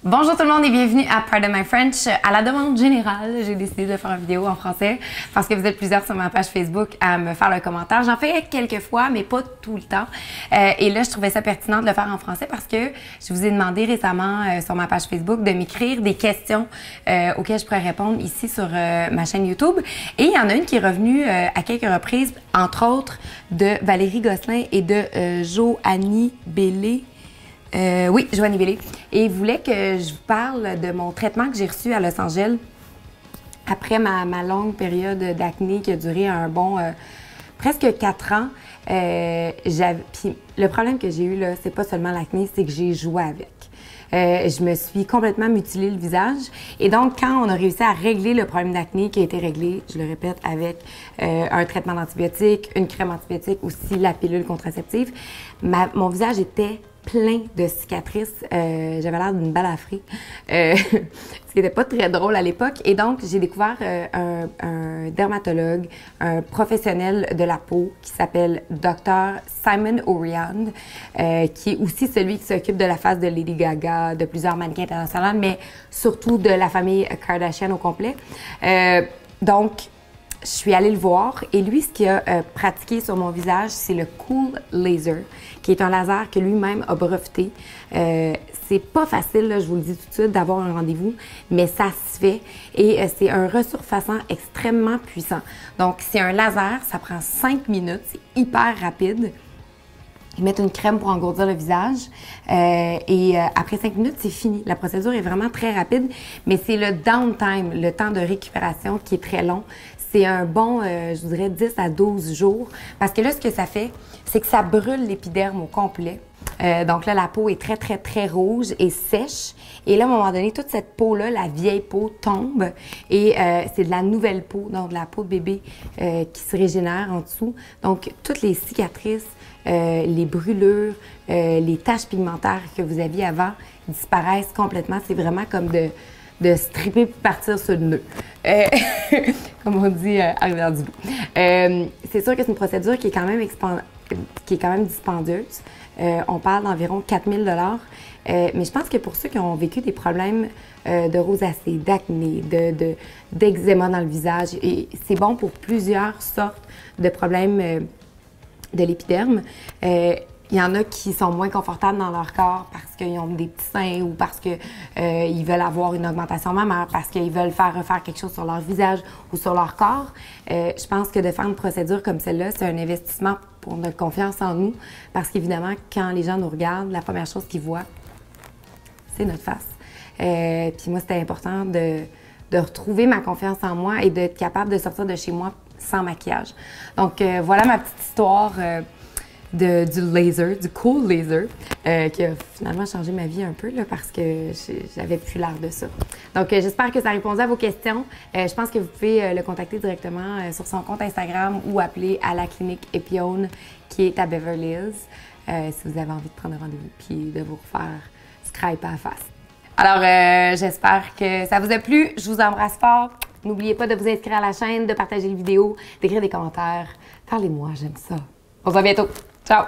Bonjour tout le monde et bienvenue à Pardon My French. À la demande générale, j'ai décidé de faire une vidéo en français parce que vous êtes plusieurs sur ma page Facebook à me faire le commentaire. J'en fais quelques fois, mais pas tout le temps. Et là, je trouvais ça pertinent de le faire en français parce que je vous ai demandé récemment sur ma page Facebook de m'écrire des questions auxquelles je pourrais répondre ici sur ma chaîne YouTube. Et il y en a une qui est revenue à quelques reprises, entre autres de Valérie Gosselin et de Joanie Bellé. Oui, Joanie Bellé. Et il voulait que je vous parle de mon traitement que j'ai reçu à Los Angeles après ma longue période d'acné qui a duré un bon presque 4 ans. Puis le problème que j'ai eu, là, c'est pas seulement l'acné, c'est que j'ai joué avec. Je me suis complètement mutilé le visage. Et donc, quand on a réussi à régler le problème d'acné qui a été réglé, je le répète, avec un traitement d'antibiotiques, une crème antibiotique, aussi la pilule contraceptive, mon visage était plein de cicatrices. J'avais l'air d'une balafrée, ce qui n'était pas très drôle à l'époque. Et donc, j'ai découvert un dermatologue, un professionnel de la peau qui s'appelle Dr. Simon Oriand, qui est aussi celui qui s'occupe de la face de Lady Gaga, de plusieurs mannequins internationaux, mais surtout de la famille Kardashian au complet. Donc, je suis allée le voir et lui, ce qu'il a pratiqué sur mon visage, c'est le Cool Laser, qui est un laser que lui-même a breveté. C'est pas facile, là, je vous le dis tout de suite, d'avoir un rendez-vous, mais ça se fait et c'est un resurfaçant extrêmement puissant. Donc, c'est un laser, ça prend 5 minutes, c'est hyper rapide. Ils mettent une crème pour engourdir le visage et après 5 minutes, c'est fini. La procédure est vraiment très rapide, mais c'est le downtime, le temps de récupération qui est très long. C'est un bon, je dirais, 10 à 12 jours parce que là, ce que ça fait, c'est que ça brûle l'épiderme au complet. Donc là, la peau est très, très, très rouge et sèche. Et là, à un moment donné, toute cette peau-là, la vieille peau, tombe et c'est de la nouvelle peau, donc de la peau de bébé qui se régénère en dessous. Donc, toutes les cicatrices, les brûlures, les taches pigmentaires que vous aviez avant disparaissent complètement. C'est vraiment comme de stripper et partir sur le nœud. Comme on dit à Rivière-du-Loup. C'est sûr que c'est une procédure qui est quand même dispendieuse. On parle d'environ 4 000 $. Mais je pense que pour ceux qui ont vécu des problèmes de rosacée, d'acné, d'eczéma dans le visage, et c'est bon pour plusieurs sortes de problèmes de l'épiderme. Il y en a qui sont moins confortables dans leur corps parce qu'ils ont des petits seins ou parce qu'ils veulent avoir une augmentation mammaire, parce qu'ils veulent refaire quelque chose sur leur visage ou sur leur corps. Je pense que de faire une procédure comme celle-là, c'est un investissement pour notre confiance en nous parce qu'évidemment, quand les gens nous regardent, la première chose qu'ils voient, c'est notre face. Puis moi, c'était important de retrouver ma confiance en moi et d'être capable de sortir de chez moi sans maquillage. Donc, voilà ma petite histoire du laser, du Cool Laser, qui a finalement changé ma vie un peu là, parce que j'avais plus l'air de ça. Donc, j'espère que ça a répondu à vos questions. Je pense que vous pouvez le contacter directement sur son compte Instagram ou appeler à la clinique Epione qui est à Beverly Hills si vous avez envie de prendre un rendez-vous puis de vous refaire scraper à la face. Alors, j'espère que ça vous a plu. Je vous embrasse fort. N'oubliez pas de vous inscrire à la chaîne, de partager les vidéos, d'écrire des commentaires. Parlez-moi, j'aime ça. On se voit bientôt. Ciao!